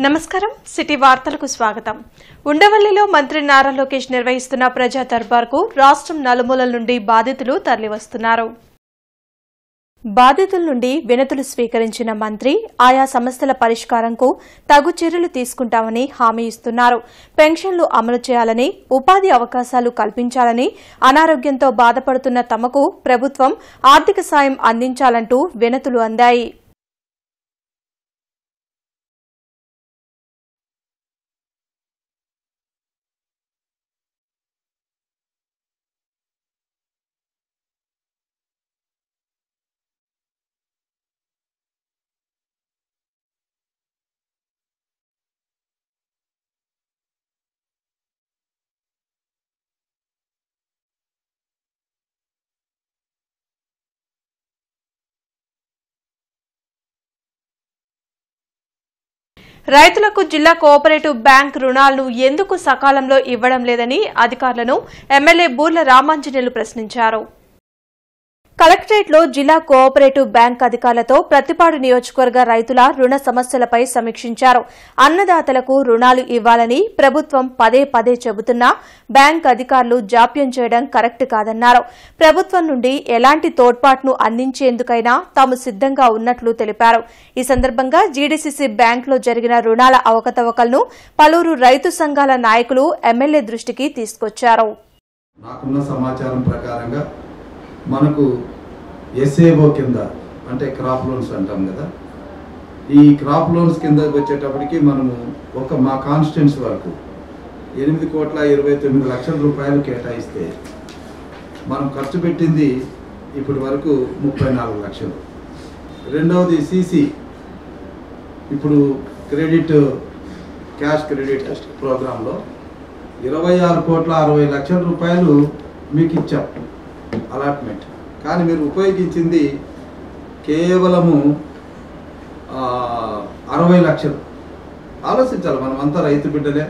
నమస్కారం సిటీ వార్తలకు స్వాగతం. ఉండవల్లిలో మంత్రి నారా లోకేష్ నిర్వహిస్తున్న ప్రజా దర్బార్కు రాష్ట్రం నలుమూలల నుండి బాధితులు తరలివస్తున్నారు. బాధితుల నుండి వినతులు స్వీకరించిన మంత్రి ఆయా సమస్యల పరిష్కారంకు తగు చర్యలు తీసుకుంటామని హామీ ఇస్తున్నారు. పెన్షన్లు అమలు చేయాలని, ఉపాధి అవకాశాలు కల్పించాలని, అనారోగ్యంతో బాధపడుతున్న తమకు ప్రభుత్వం ఆర్థిక సాయం అందించాలంటూ వినతులు అందాయి. రైతులకు జిల్లా కోఆపరేటివ్ బ్యాంక్ రుణాలను ఎందుకు సకాలంలో ఇవ్వడం లేదని అధికారులను ఎమ్మెల్యే బూర్ల రామాంజనేయులు ప్రశ్నించారు. కలెక్టరేట్లో జిల్లా కోఆపరేటివ్ బ్యాంక్ అధికారులతో ప్రతిపాడు నియోజకవర్గ రైతుల రుణ సమస్యలపై సమీక్షించారు. అన్నదాతలకు రుణాలు ఇవ్వాలని ప్రభుత్వం పదే పదే చెబుతున్నా బ్యాంక్ అధికారులు జాప్యం చేయడం కరెక్ట్ కాదన్నారు. ప్రభుత్వం నుండి ఎలాంటి తోడ్పాటును అందించేందుకైనా తాము సిద్దంగా ఉన్నట్లు తెలిపారు. ఈ సందర్భంగా జీడీసీసీ బ్యాంకులో జరిగిన రుణాల అవకతవకలను పలువురు రైతు సంఘాల నాయకులు ఎమ్మెల్యే దృష్టికి తీసుకొచ్చారు. నాకున్న సమాచారం ప్రకారంగా మనకు ఎస్ఏఓ కింద అంటే క్రాప్ లోన్స్ అంటాం కదా, ఈ క్రాప్ లోన్స్ కింద వచ్చేటప్పటికి మనము మా కాన్స్టిట్యున్సీ వరకు 8,29,00,000 రూపాయలు కేటాయిస్తే మనం ఖర్చు పెట్టింది ఇప్పటి వరకు 34 లక్షలు. రెండవది సిసి, ఇప్పుడు క్యాష్ క్రెడిట్ ప్రోగ్రాంలో 26,60,00,000 రూపాయలు మీకు ఇచ్చాం అలాట్మెంట్. కానీ మీరు ఉపయోగించింది కేవలము 60 లక్షలు. ఆలోచించాలి, మనమంతా రైతు బిడ్డలే.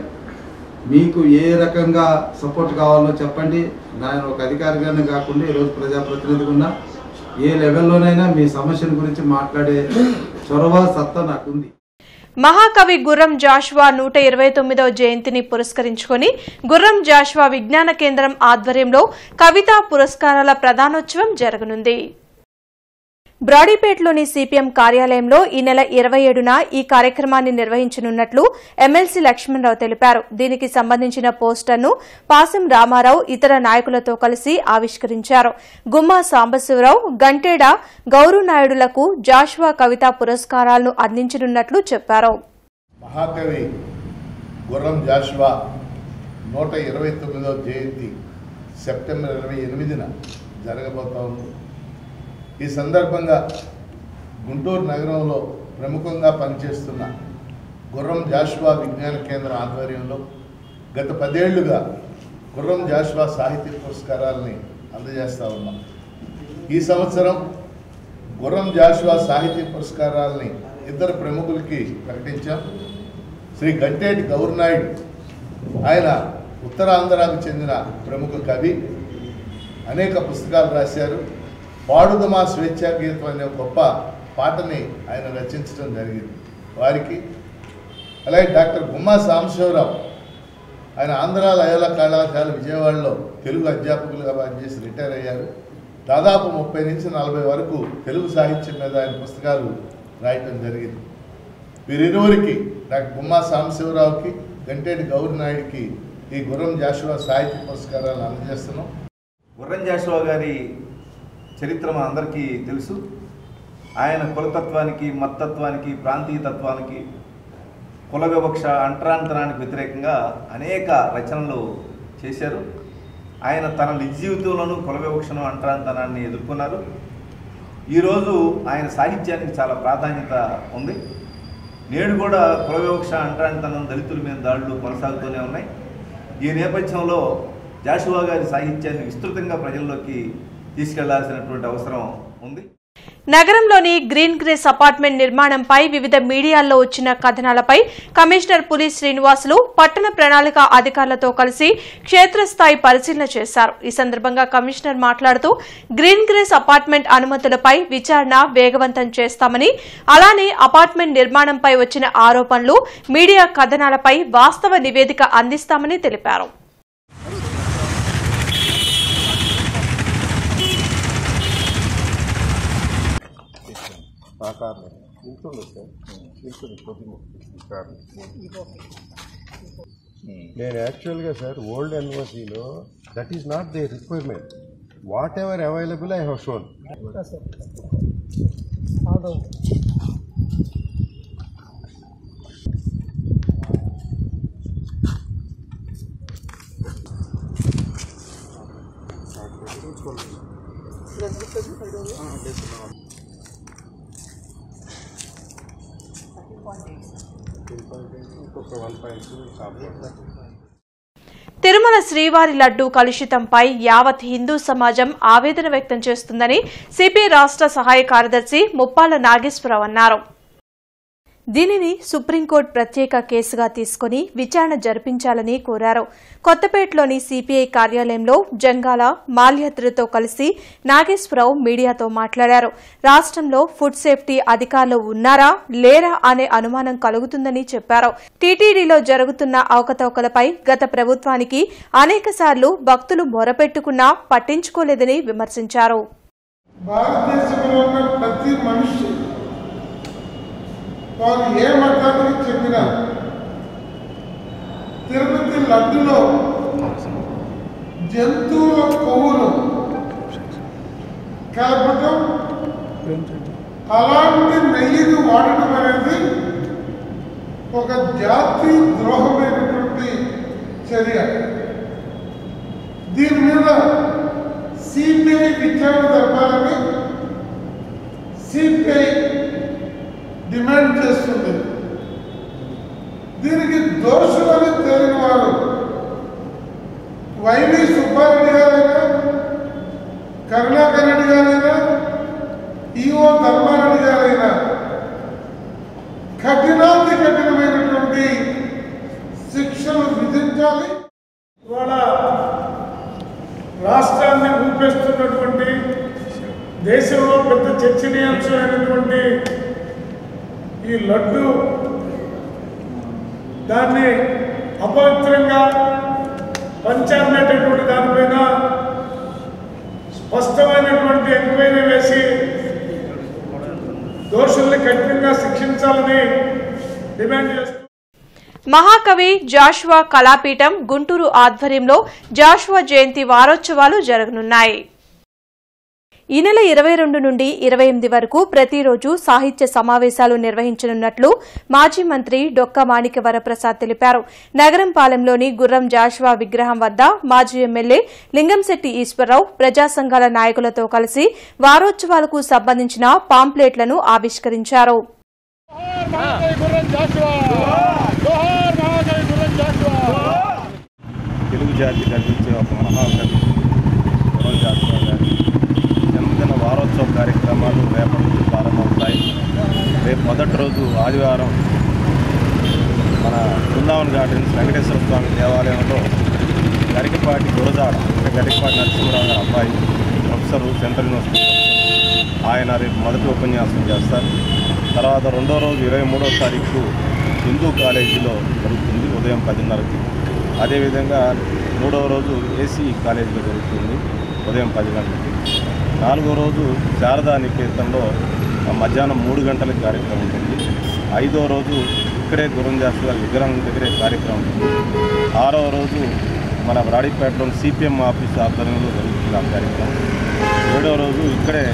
మీకు ఏ రకంగా సపోర్ట్ కావాలో చెప్పండి. నేను ఒక అధికారిగానే కాకుండా ఈరోజు ప్రజాప్రతినిధిగా ఉన్నా, ఏ లెవెల్లోనైనా మీ సమస్యల గురించి మాట్లాడే చొరవ సత్తా నాకుంది. మహాకవి గుర్రం జాషువా 129వ జయంతిని పురస్కరించుకుని గుర్రం జాషువా విజ్ఞాన కేంద్రం ఆధ్వర్యంలో కవితా పురస్కారాల ప్రదానోత్సవం జరగనుంది. బ్రాడీపేటలోని సిపిఎం కార్యాలయంలో ఈ నెల 27న ఈ కార్యక్రమాన్ని నిర్వహించనున్నట్లు ఎమ్మెల్సీ లక్ష్మణరావు తెలిపారు. దీనికి సంబంధించిన పోస్టర్ను పాసం రామారావు ఇతర నాయకులతో కలిసి ఆవిష్కరించారు. గుమ్మా సాంబశివరావు, గంటేడ గౌరునాయుడులకు జాషువా కవితా పురస్కారాలను అందించనున్నట్లు చెప్పారు. మహాకవి గుర్రం జాషువా 129వ జయంతి సెప్టెంబర్ 28న జరగబోతోంది. ఈ సందర్భంగా గుంటూరు నగరంలో ప్రముఖంగా పనిచేస్తున్న గుర్రం జాషువా విజ్ఞాన కేంద్రం ఆధ్వర్యంలో గత 10 ఏళ్లుగా గుర్రం జాషువా సాహిత్య పురస్కారాలని అందజేస్తూ ఉన్నాం. ఈ సంవత్సరం గుర్రం జాషువా సాహిత్య పురస్కారాలని ఇద్దరు ప్రముఖులకి ప్రకటించాం. శ్రీ గంటేటి గౌరునాయుడు, ఆయన ఉత్తరాంధ్రకు చెందిన ప్రముఖ కవి, అనేక పుస్తకాలు రాశారు. పాడుదమా స్వేచ్ఛా గీతం అనే గొప్ప పాటని ఆయన రచించడం జరిగింది వారికి. అలాగే డాక్టర్ గుమ్మా సాంబశివరావు, ఆయన ఆంధ్ర లయోలా కళాశాల విజయవాడలో తెలుగు అధ్యాపకులుగా పనిచేసి రిటైర్ అయ్యారు. దాదాపు 30 నుంచి 40 వరకు తెలుగు సాహిత్యం మీద ఆయన పుస్తకాలు రాయటం జరిగింది. వీరిరువురికి, డాక్టర్ గుమ్మా సాంబశివరావుకి, గంటేటి గౌరునాయుడికి ఈ గుర్రం జాషువా సాహిత్య పురస్కారాలను అందజేస్తున్నాం. గుర్రం జాషువా గారి చరిత్ర అందరికీ తెలుసు. ఆయన కులతత్వానికి, మతత్వానికి, ప్రాంతీయతత్వానికి, కుల వివక్ష, అంటరాంతరానికి వ్యతిరేకంగా అనేక రచనలు చేశారు. ఆయన తన నిజ జీవితంలోనూ కుల వివక్షను, అంటరాంతరాన్ని ఎదుర్కొన్నారు. ఈరోజు ఆయన సాహిత్యానికి చాలా ప్రాధాన్యత ఉంది. నేడు కూడా కుల వివక్ష, అంటరాంతరం, దళితుల మీద దాడులు కొనసాగుతూనే ఉన్నాయి. ఈ నేపథ్యంలో జాషువా గారి సాహిత్యాన్ని విస్తృతంగా ప్రజల్లోకి తీసుకెళ్లాల్సినటువంటి అవసరం ఉంది. నగరంలోని గ్రీన్ గ్రేస్ అపార్ట్మెంట్ నిర్మాణంపై వివిధ మీడియాల్లో వచ్చిన కథనాలపై కమిషనర్ పులి శ్రీనివాసులు పట్టణ ప్రణాళిక అధికారులతో కలిసి క్షేత్రస్థాయి పరిశీలన చేశారు. ఈ సందర్భంగా కమిషనర్ మాట్లాడుతూ గ్రీన్ గ్రేస్ అపార్ట్మెంట్ అనుమతులపై విచారణ వేగవంతం చేస్తామని, అలానే అపార్ట్మెంట్ నిర్మాణంపై వచ్చిన ఆరోపణలు, మీడియా కథనాలపై వాస్తవ నివేదిక అందిస్తామని తెలిపారు. నేను యాక్చువల్గా సార్ ఓల్డ్ ఎన్ఓసీలో that is not the requirement. Whatever available I have shown. Tirumala శ్రీవారి లడ్డూ కలుషితంపై యావత్ హిందూ సమాజం ఆవేదన వ్యక్తం చేస్తుందని సిపిఐ రాష్ట్ర సహాయ కార్యదర్శి ముప్పాళ్ల నాగేశ్వరరావు అన్నారు. దీనిని సుప్రీంకోర్టు ప్రత్యేక కేసుగా తీసుకుని విచారణ జరిపించాలని కోరారు. కొత్తపేటలోని సిపిఐ కార్యాలయంలో జంగాల మాల్యాద్రితో కలిసి నాగేశ్వరరావు మీడియాతో మాట్లాడారు. రాష్ట్రంలో ఫుడ్ సేఫ్టీ అధికారులు ఉన్నారా లేరా అనే అనుమానం కలుగుతుందని చెప్పారు. టీటీడీలో జరుగుతున్న అవకతవకలపై గత ప్రభుత్వానికి అనేకసార్లు భక్తులు మొరపెట్టుకున్నా పట్టించుకోలేదని విమర్శించారు. వారు ఏ మతానికి చెందిన తిరుపతి లడ్డులో జంతువుల కొవ్వును కలపటం, అలాంటి నెయ్యిని వాడటం అనేది ఒక జాతి ద్రోహమైనటువంటి చర్య. దీని మీద సిపిఐ విచారణ జరపాలని సిపిఐ డిమాండ్ చేస్తుంది. దీనికి దోషులని తేలిన వారు వైవి సుబ్బారెడ్డి గారైనా, కరుణాకర్ రెడ్డి గారైనా, ఈఓ ధర్మారెడ్డి గారైనా కఠినాతి కఠినమైనటువంటి శిక్షలు విధించాలి. ఇవాళ రాష్ట్రాన్ని ఊపేస్తున్నటువంటి, దేశంలో పెద్ద చర్చనీయాంశమైనటువంటి ఈ లడ్డు, దాన్ని అపవిత్రంగా పంచామనేటటువంటి దానిపైన స్పష్టమైనటువంటి ఎంక్వైరీ వేసి దోషుల్ని కఠినంగా శిక్షించాలని డిమాండ్ చేస్తూ మహాకవి జాషువా కళాపీఠం గుంటూరు ఆధ్వర్యంలో జాషువా జయంతి వారోత్సవాలు జరగనున్నాయి. ఈ నెల 22 నుండి 28 వరకు ప్రతిరోజు సాహిత్య సమావేశాలు నిర్వహించనున్నట్లు మాజీ మంత్రి డొక్క మాణిక్య వరప్రసాద్ తెలిపారు. నగరంపాలెంలోని గుర్రం జాషువా విగ్రహం వద్ద మాజీ ఎమ్మెల్యే లింగంశెట్టి ఈశ్వరరావు ప్రజా సంఘాల నాయకులతో కలిసి వారోత్సవాలకు సంబంధించిన పాంప్లెట్లను ఆవిష్కరించారు. తెలుగు జాతి కల్పించే ఒక మహాకవి గుర్రం జాషువా గారి జన్మదిన వారోత్సవ కార్యక్రమాలు రేపటి నుంచి ప్రారంభమవుతాయి. రేపు మొదటి రోజు ఆదివారం మన బృందావన్ గార్డెన్స్ వెంకటేశ్వర స్వామి దేవాలయంలో గరికపాటి గురజాడ అంటే గరికపాటి నరసింహరావు గారి అబ్బాయి ప్రొఫెసర్ సెంట్రల్ యూనివర్సిటీ ఆయన రేపు మొదటి ఉపన్యాసం చేస్తారు. తర్వాత రెండో రోజు 23వ తారీఖు హిందూ కాలేజీలో జరుగుతుంది ఉదయం 10:30కి. అదేవిధంగా మూడవ రోజు ఏసీ కాలేజీలో జరుగుతుంది ఉదయం 10 గంటలకి. నాలుగో రోజు శారదా నికేతన్లో మధ్యాహ్నం 3 గంటలకి కార్యక్రమం ఉంటుంది. ఐదో రోజు ఇక్కడే గుర్రం జాషువా విగ్రహం దగ్గరే కార్యక్రమం ఉంటుంది. ఆరవ రోజు మన రాడిపేటలోని సిపిఎం ఆఫీస్ ఆధ్వర్యంలో జరుగుతుంది ఆ కార్యక్రమం. ఏడవ రోజు ఇక్కడే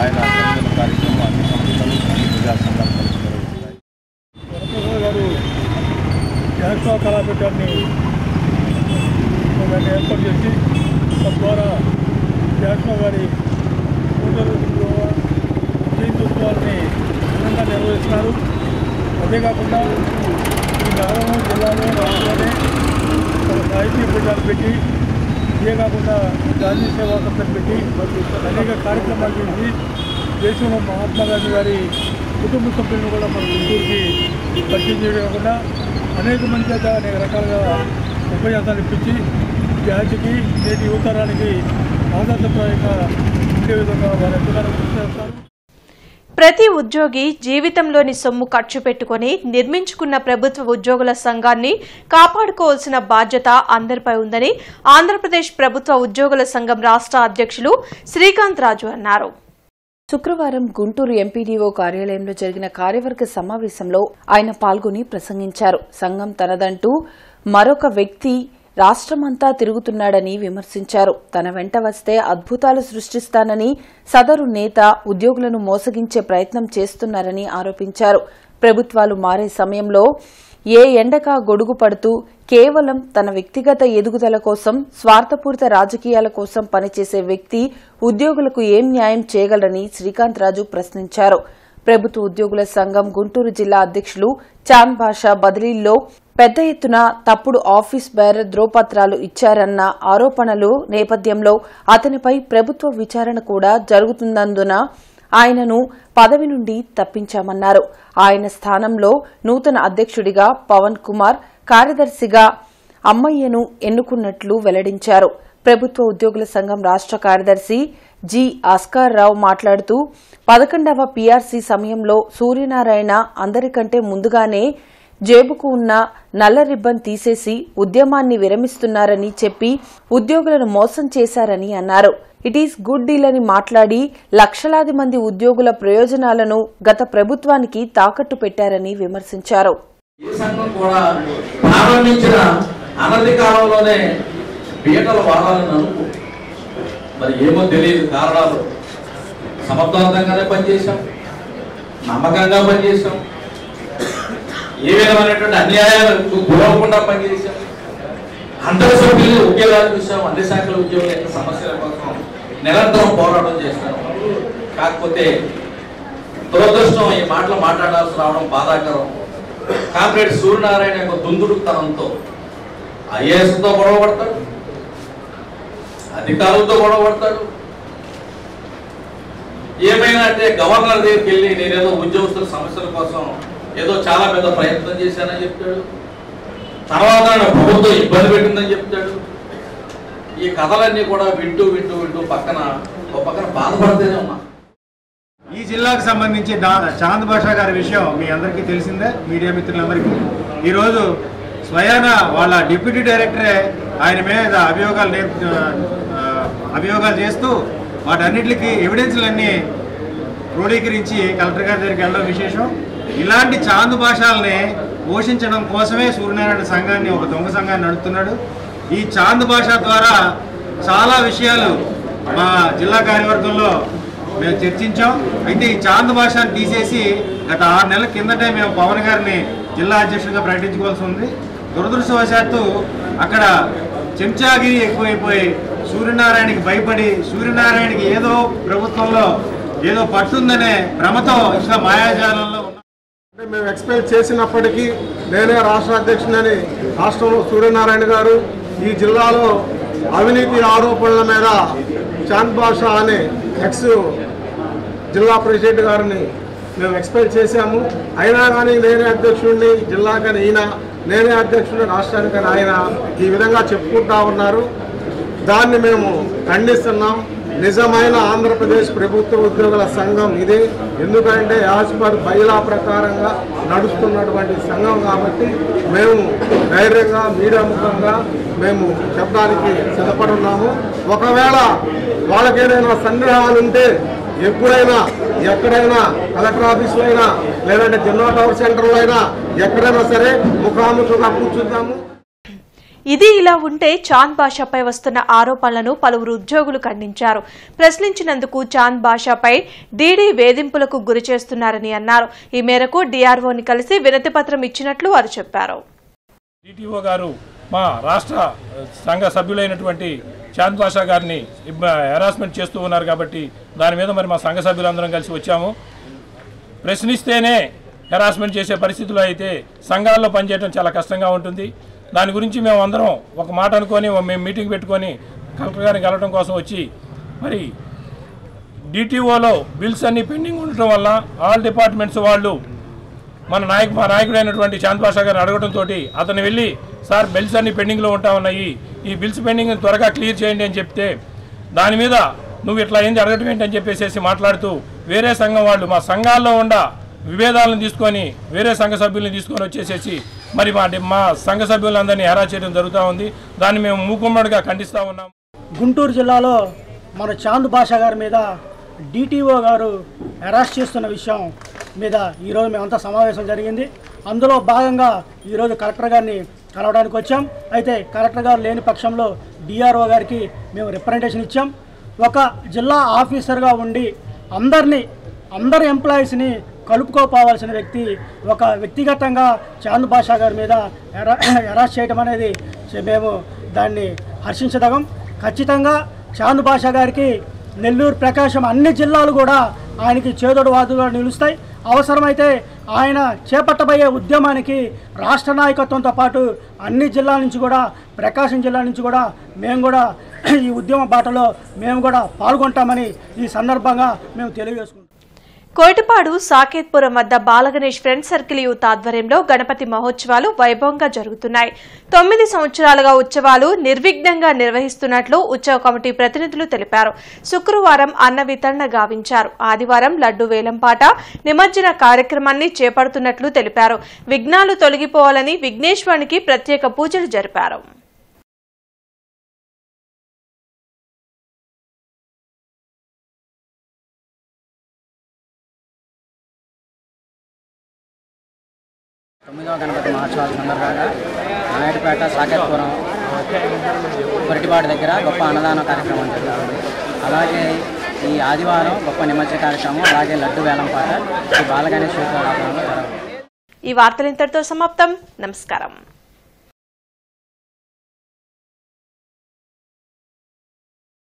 ఆయన జన్మదిన కార్యక్రమం అన్ని సంస్థలు అన్ని ప్రజా సంఘాలు కలిసి జరుగుతాయి. వరప్రసాద్ గారు జాషువా కళాపీఠాన్ని ఏర్పాటు చేసి తద్వారా జాషువా గారి జయంత్యోత్సవాన్ని ఘనంగా నిర్వహిస్తున్నారు. అంతేకాకుండా ఈ నగరం జిల్లాలో రాష్ట్రంలోనే ఒక సాహిత్య పీఠాలు పెట్టి, ఇదే కాకుండా గాంధీ సేవా సంస్థలు పెట్టి అనేక కార్యక్రమాలు చేసి దేశంలో మహాత్మా గాంధీ గారి కుటుంబ సభ్యులను కూడా మన గుంటూరుకి పరిచయం చేయడం కాకుండా అనేక మంది చేత అనేక రకాలుగా ఉపన్యాసాలు ఇప్పించి జాతికి నేటి యువతరానికి ఆదర్శప్రాయంగా ఉండే విధంగా వారు ఎంతగానో కృషి చేస్తారు. ప్రతి ఉద్యోగి జీవితంలోని సొమ్ము ఖర్చు పెట్టుకుని నిర్మించుకున్న ప్రభుత్వ ఉద్యోగుల సంఘాన్ని కాపాడుకోవాల్సిన బాధ్యత అందరిపై ఉందని ఆంధ్రప్రదేశ్ ప్రభుత్వ ఉద్యోగుల సంఘం రాష్ట్ర అధ్యక్షులు శ్రీకాంత్ రాజు అన్నారు. శుక్రవారం గుంటూరు ఎంపీడీఓ కార్యాలయంలో జరిగిన కార్యవర్గ సమావేశంలో ఆయన పాల్గొని ప్రసంగించారు. సంఘం తనదంటూ మరొక వ్యక్తి రాష్ట్రమంతా తిరుగుతున్నాడని విమర్శించారు. తన వెంట వస్తే అద్భుతాలు సృష్టిస్తానని సదరు నేత ఉద్యోగులను మోసగించే ప్రయత్నం చేస్తున్నారని ఆరోపించారు. ప్రభుత్వాలు మారే సమయంలో ఏ ఎండకా గొడుగు పడుతూ కేవలం తన వ్యక్తిగత ఎదుగుదల కోసం స్వార్థపూరిత రాజకీయాల కోసం పనిచేసే వ్యక్తి ఉద్యోగులకు ఏం న్యాయం చేయగలరని శ్రీకాంత్ రాజు ప్రశ్నించారు. ప్రభుత్వ ఉద్యోగుల సంఘం గుంటూరు జిల్లా అధ్యక్షులు చాంద్ బాషా బదిలీల్లో పెద్ద ఎత్తున తప్పుడు ఆఫీస్ బేరర్ ధ్రువపత్రాలు ఇచ్చారన్న ఆరోపణలు నేపథ్యంలో అతనిపై ప్రభుత్వ విచారణ కూడా జరుగుతున్నందున ఆయనను పదవి నుండి తప్పించామన్నారు. ఆయన స్థానంలో నూతన అధ్యక్షుడిగా పవన్ కుమార్, కార్యదర్శిగా అమ్మయ్యను ఎన్నుకున్నట్లు వెల్లడించారు. ప్రభుత్వ ఉద్యోగుల సంఘం రాష్ట్ర కార్యదర్శి జి ఆస్కార్ రావు మాట్లాడుతూ 11వ పీఆర్సీ సమయంలో సూర్యనారాయణ అందరికంటే ముందుగానే జేబుకు ఉన్న నల్ల రిబ్బన్ తీసేసి ఉద్యమాన్ని విరమిస్తున్నారని చెప్పి ఉద్యోగులను మోసం చేశారని అన్నారు. ఇట్ ఈస్ గుడ్ డీల్ అని మాట్లాడి లక్షలాది మంది ఉద్యోగుల ప్రయోజనాలను గత ప్రభుత్వానికి తాకట్టు పెట్టారని విమర్శించారు. ఈ సంఘం కూడా ప్రారంభించిన అనతి కాలంలోనే పీటలు వాడాలని అనుకో మరి ఏమో తెలియదు కారణాలు. సమర్థవంతంగానే పనిచేశాం, నమ్మకంగా పనిచేశాం, ఏ విధమైనటువంటి అన్యాయాలకు గురవకుండా పనిచేశాం. అందరి సభ్యులు ఉద్యోగాలు చూసాం, అన్ని శాఖల ఉద్యోగుల యొక్క సమస్యల కోసం నిరంతరం పోరాటం చేస్తాం. కాకపోతే దురదృష్టం ఈ మాటలు మాట్లాడాల్సి రావడం బాధాకరం. కామ్రేడ్ సూర్యనారాయణ యొక్క దుందుడుతనంతో ఐఏఎస్తో గొడవ పడతాడు, అధికారులతో గొడవ పడతాడు. ఏమైనా అంటే గవర్నర్ దగ్గరికి వెళ్ళి నేనేదో ఉద్యోగస్తుల సమస్యల కోసం ఏదో చాలా పెద్ద ప్రయత్నం చేశానని చెప్తాడు. తర్వాత ప్రభుత్వం ఇబ్బంది పెట్టిందని చెప్తాడు. ఈ కథలన్నీ కూడా వింటూ వింటూ వింటూ పక్కన బాధపడితేనే ఉన్నా. ఈ జిల్లాకు సంబంధించి చాంద్ బాషా గారి విషయం మీ అందరికీ తెలిసిందే, మీడియా మిత్రులందరికీ. ఈరోజు స్వయాన వాళ్ళ డిప్యూటీ డైరెక్టరే ఆయన మీద అభియోగాలు చేస్తూ వాటన్నిటికీ ఎవిడెన్స్లన్నీ క్రోడీకరించి కలెక్టర్ గారి దగ్గరికి వెళ్ళడం విశేషం. ఇలాంటి చాంద్ భాషల్ని పోషించడం కోసమే సూర్యనారాయణ సంఘాన్ని ఒక దొంగ సంఘాన్ని నడుపుతున్నాడు. ఈ చాంద్ భాష ద్వారా చాలా విషయాలు మా జిల్లా కార్యవర్గంలో మేము చర్చించాం. అయితే ఈ చాంద్ భాషను తీసేసి గత 6 నెలల కిందటే మేము పవన్ గారిని జిల్లా అధ్యక్షుడిగా ప్రకటించుకోవాల్సి ఉంది. దురదృష్టవశాత్తు అక్కడ చెంచాగిరి ఎక్కువైపోయి సూర్యనారాయణకి భయపడి సూర్యనారాయణకి ఏదో ప్రభుత్వంలో ఏదో పట్టుందనే భ్రమతో ఇంకా మాయాజాలంలో మేము ఎక్స్పెక్ట్ చేసినప్పటికీ నేనే రాష్ట్ర అధ్యక్షుడని రాష్ట్రంలో సూర్యనారాయణ గారు ఈ జిల్లాలో అవినీతి ఆరోపణల మీద చాంద్ బాషా అనే ఎక్స్ జిల్లా ప్రెసిడెంట్ గారిని మేము ఎక్స్పెక్ట్ చేశాము. అయినా కానీ నేనే అధ్యక్షుడిని, జిల్లాకని ఈయన, నేనే అధ్యక్షుడిని రాష్ట్రానికని ఆయన ఈ విధంగా చెప్పుకుంటా ఉన్నారు. దాన్ని మేము ఖండిస్తున్నాం. నిజమైన ఆంధ్రప్రదేశ్ ప్రభుత్వ ఉద్యోగుల సంఘం ఇది. ఎందుకంటే యాజ్ పర్ బైలా ప్రకారంగా నడుస్తున్నటువంటి సంఘం కాబట్టి మేము ధైర్యంగా మీడియా ముఖంగా మేము చెప్పడానికి సిద్ధపడున్నాము. ఒకవేళ వాళ్ళకేదైనా సందేహాలు ఉంటే ఎప్పుడైనా ఎక్కడైనా కలెక్టర్ ఆఫీసులో అయినా లేదంటే జిల్లా టవర్ సెంటర్లో అయినా ఎక్కడైనా సరే ముఖాముఖిగా కూర్చుంటాము. ఇది ఇలా ఉంటే చాంద్ బాషాపై వస్తున్న ఆరోపణలను పలువురు ఉద్యోగులు ఖండించారు. ప్రశ్నించినందుకు చాంద్ బాషాపై డీడీ వేధింపులకు గురి చేస్తున్నారని అన్నారు. ఈ మేరకు డీఆర్ఓని కలిసి వినతిపత్రం ఇచ్చినట్లు వారు చెప్పారు. డిటిఓ గారు మా రాష్ట్ర సంఘ సభ్యులైనటువంటి చాంద్ బాషా గారిని హెరాస్మెంట్ చేస్తూ ఉన్నారు కాబట్టి దాని మీద మరి మా సంఘ సభ్యులందరం కలిసి వచ్చాము. ప్రశ్నిస్తేనే హెరాస్మెంట్ చేసే పరిస్థితుల్లో అయితే సంఘాల్లో పనిచేయడం చాలా కష్టంగా ఉంటుంది. దాని గురించి మేము అందరం ఒక మాట అనుకొని మేము మీటింగ్ పెట్టుకొని కలెక్టర్ గారిని కలవడం కోసం వచ్చి మరి డిటిఓలో బిల్స్ అన్ని పెండింగ్ ఉండటం వల్ల ఆల్ డిపార్ట్మెంట్స్ వాళ్ళు మా నాయకుడైనటువంటి చాంద్ బాషా గారిని అడగడంతో అతను వెళ్ళి సార్ బిల్స్ అన్ని పెండింగ్లో ఉంటా ఉన్నాయి, ఈ బిల్స్ పెండింగ్ త్వరగా క్లియర్ చేయండి అని చెప్తే దాని మీద నువ్వు ఇట్లా ఏంది అడగటం ఏంటి అని చెప్పేసి మాట్లాడుతూ వేరే సంఘం వాళ్ళు మా సంఘాల్లో ఉన్న విభేదాలను తీసుకొని వేరే సంఘ సభ్యులను తీసుకొని వచ్చేసేసి మరి మా సంఘ సభ్యులందరినీ హెరా చేయడం జరుగుతూ ఉంది. దాన్ని మేము మూకుమ్మడిగా ఖండిస్తూ ఉన్నాం. గుంటూరు జిల్లాలో మన చాంద్ బాషా గారి మీద డిటిఓ గారు అరెస్ట్ చేస్తున్న విషయం మీద ఈరోజు మేమంతా సమావేశం జరిగింది. అందులో భాగంగా ఈరోజు కలెక్టర్ గారిని కలవడానికి వచ్చాం. అయితే కలెక్టర్ గారు లేని పక్షంలో డిఆర్ఓ గారికి మేము రిప్రజెంటేషన్ ఇచ్చాం. ఒక జిల్లా ఆఫీసర్గా ఉండి అందరి ఎంప్లాయీస్ని కలుపుకోపోవాల్సిన వ్యక్తి ఒక వ్యక్తిగతంగా చాంద్ బాషా గారి మీద అరెస్ట్ చేయడం అనేది మేము దాన్ని హర్షించదగం. ఖచ్చితంగా చాంద్ బాషా గారికి నెల్లూరు, ప్రకాశం అన్ని జిల్లాలు కూడా ఆయనకి చేదోడు వాదుగా నిలుస్తాయి. అవసరమైతే ఆయన చేపట్టబోయే ఉద్యమానికి రాష్ట్ర నాయకత్వంతో పాటు అన్ని జిల్లాల నుంచి కూడా, ప్రకాశం జిల్లా నుంచి కూడా మేము కూడా ఈ ఉద్యమ బాటలో మేము కూడా పాల్గొంటామని ఈ సందర్భంగా మేము తెలియజేసుకుంటాం. కోటిపాడు సాకేత్పురం వద్ద బాలగణేష్ ఫ్రెండ్ సర్కిల్ యూత్ ఆధ్వర్యంలో గణపతి మహోత్సవాలు వైభవంగా జరుగుతున్నాయి. 9 సంవత్సరాలుగా ఉత్సవాలు నిర్విఘ్నంగా నిర్వహిస్తున్నట్లు ఉత్సవ కమిటీ ప్రతినిధులు తెలిపారు. శుక్రవారం అన్న వితరణ గావించారు. ఆదివారం లడ్డు వేలంపాట, నిమజ్జన కార్యక్రమాన్ని చేపడుతున్నట్లు తెలిపారు. విఘ్నాలు తొలగిపోవాలని విఘ్నేశ్వరునికి ప్రత్యేక పూజలు జరిపారు. తొమ్మిదవ గణపతి మహోత్సవాల సందర్భంగా నాయుడుపేట సాకేత్పురం కొరటిపాడు దగ్గర గొప్ప అన్నదాన కార్యక్రమం జరుగుతుంది. అలాగే ఈ ఆదివారం గొప్ప నిమజ్జన కార్యక్రమం, అలాగే లడ్డు వేలంపాట ఈ బాలగణేష్ జరుగుతుంది. ఈ వార్తలు ఇంతటితో సమాప్తం. నమస్కారం.